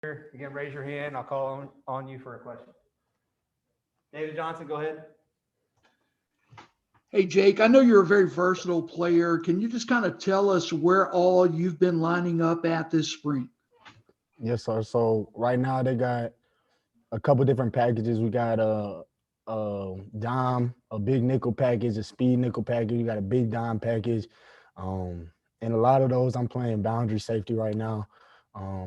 Again, raise your hand. I'll call on you for a question. David Johnson, go ahead. Hey, Jake, I know you're a very versatile player. Can you just kind of tell us where all you've been lining up at this spring? Yes, sir. So right now they got a couple different packages. We got a dime, a big nickel package, a speed nickel package. We got a big dime package. And a lot of those I'm playing boundary safety right now.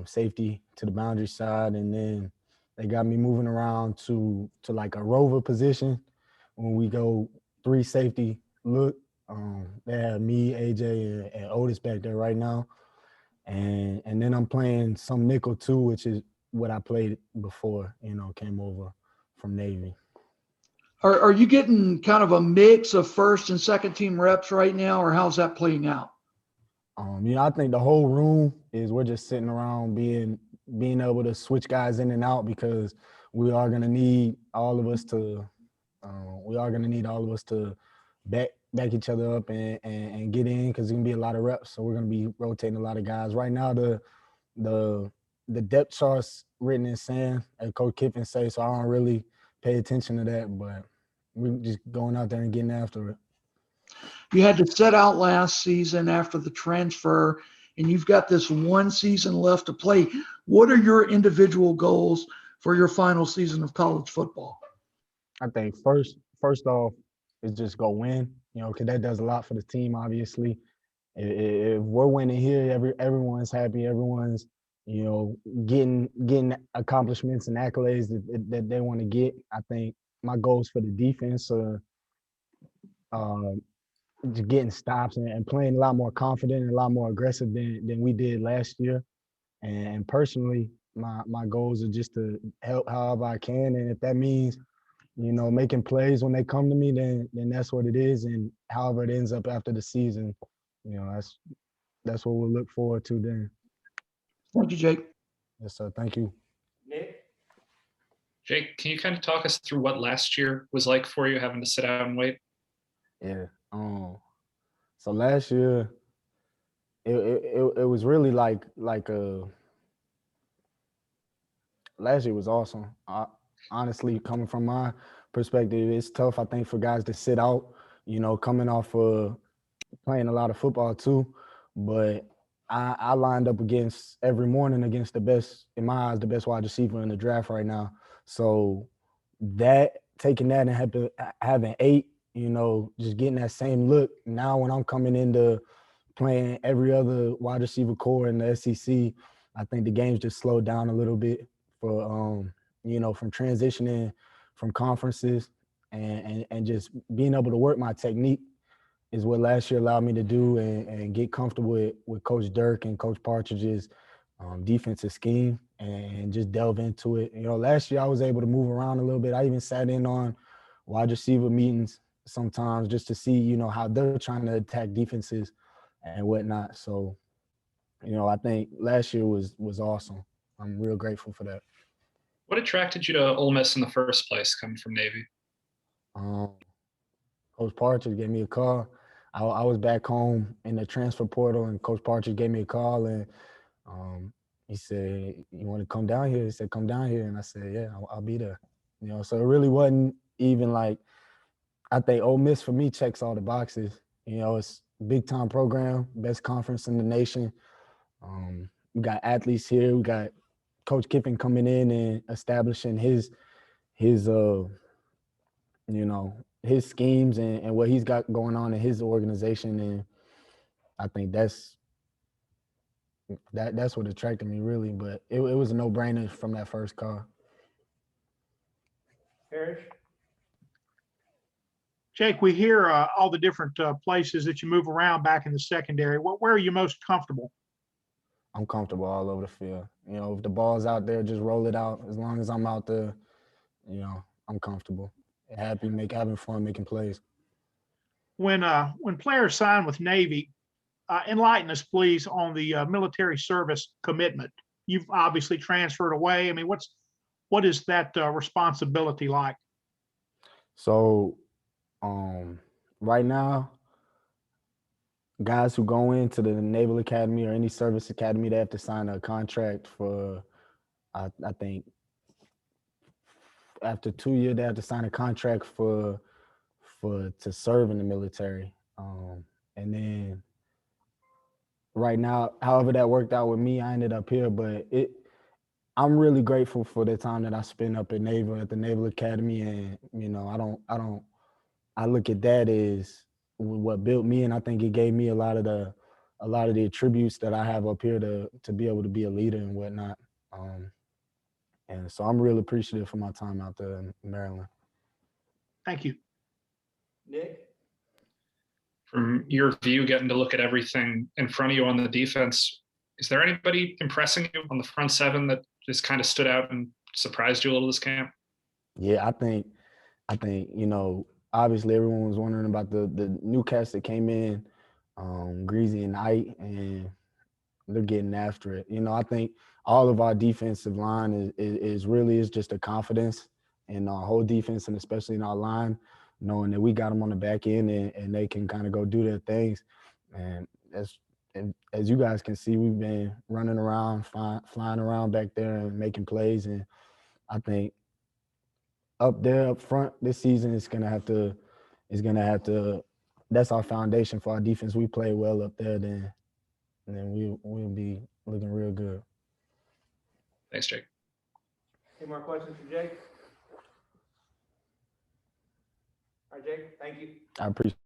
Safety to the boundary side. And then they got me moving around to like a rover position when we go three safety look. They have me, AJ, and Otis back there right now. And then I'm playing some nickel too, which is what I played before, came over from Navy. Are you getting kind of a mix of first and second team reps right now, or how's that playing out? I think the whole room is we're just sitting around being able to switch guys in and out because we are gonna need all of us to back each other up and get in because it's gonna be a lot of reps. So we're gonna be rotating a lot of guys. Right now the depth chart's written in sand, as Coach Kiffin say, so I don't really pay attention to that, but we're just going out there and getting after it. You had to set out last season after the transfer, and you've got this one season left to play. What are your individual goals for your final season of college football? I think first off is just go win, because that does a lot for the team, obviously. If we're winning here, everyone's happy, everyone's, getting accomplishments and accolades that they want to get. I think my goals for the defense are uh, just getting stops and playing a lot more confident and a lot more aggressive than we did last year. And personally, my goals are just to help however I can. And if that means, making plays when they come to me, then that's what it is. And however it ends up after the season, that's what we'll look forward to then. Thank you, Jake. Yes, sir. Thank you. Nick? Jake, can you kind of talk us through what last year was like for you having to sit out and wait? Yeah. So last year, it was really like last year was awesome. Honestly, coming from my perspective, it's tough, I think, for guys to sit out, coming off playing a lot of football too. But I lined up every morning against the best, in my eyes, the best wide receiver in the draft right now. So taking that and having 8, just getting that same look. Now when I'm coming into playing every other wide receiver core in the SEC, I think the game's just slowed down a little bit for from transitioning from conferences and just being able to work my technique is what last year allowed me to do and get comfortable with Coach Dirk and Coach Partridge's defensive scheme and just delve into it. Last year I was able to move around a little bit. I even sat in on wide receiver meetings sometimes just to see, how they're trying to attack defenses and whatnot. So, I think last year was awesome. I'm real grateful for that. What attracted you to Ole Miss in the first place, coming from Navy? Um, Coach Partridge gave me a call. I was back home in the transfer portal, and Coach Partridge gave me a call, and he said, "You want to come down here?" He said, "Come down here," and I said, "Yeah, I'll be there." So it really wasn't even like, I think Ole Miss for me checks all the boxes. It's a big time program, best conference in the nation. We got athletes here. We got Coach Kiffin coming in and establishing his his schemes and what he's got going on in his organization. And I think that's what attracted me really. But it was a no-brainer from that first call. Parrish? Jake, we hear all the different places that you move around back in the secondary. Where are you most comfortable? I'm comfortable all over the field. If the ball's out there, just roll it out. As long as I'm out there, I'm comfortable. Having fun, making plays. When players sign with Navy, enlighten us, please, on the military service commitment. You've obviously transferred away. I mean, what is that responsibility like? So, right now, guys who go into the Naval Academy or any service academy, they have to sign a contract for I think after 2 years they had to sign a contract to serve in the military. And then right now, however that worked out with me, I ended up here, but I'm really grateful for the time that I spent up at the Naval Academy. And, you know, I look at that as what built me. And I think it gave me a lot of the attributes that I have up here to be able to be a leader and whatnot. And so I'm really appreciative for my time out there in Maryland. Thank you. Nick? From your view, getting to look at everything in front of you on the defense, is there anybody impressing you on the front seven that just kind of stood out and surprised you a little this camp? Yeah, I think, you know, obviously everyone was wondering about the new cast that came in, Greasy and Knight, and they're getting after it. You know, I think all of our defensive line is really just a confidence in our whole defense, and especially in our line, knowing that we got them on the back end and they can kind of go do their things. And as you guys can see, we've been running around, flying around back there and making plays. And I think up there, up front this season, is gonna have to. That's our foundation for our defense. We play well up there, then we'll be looking real good. Thanks, Jake. Any more questions for Jake? All right, Jake, thank you. I appreciate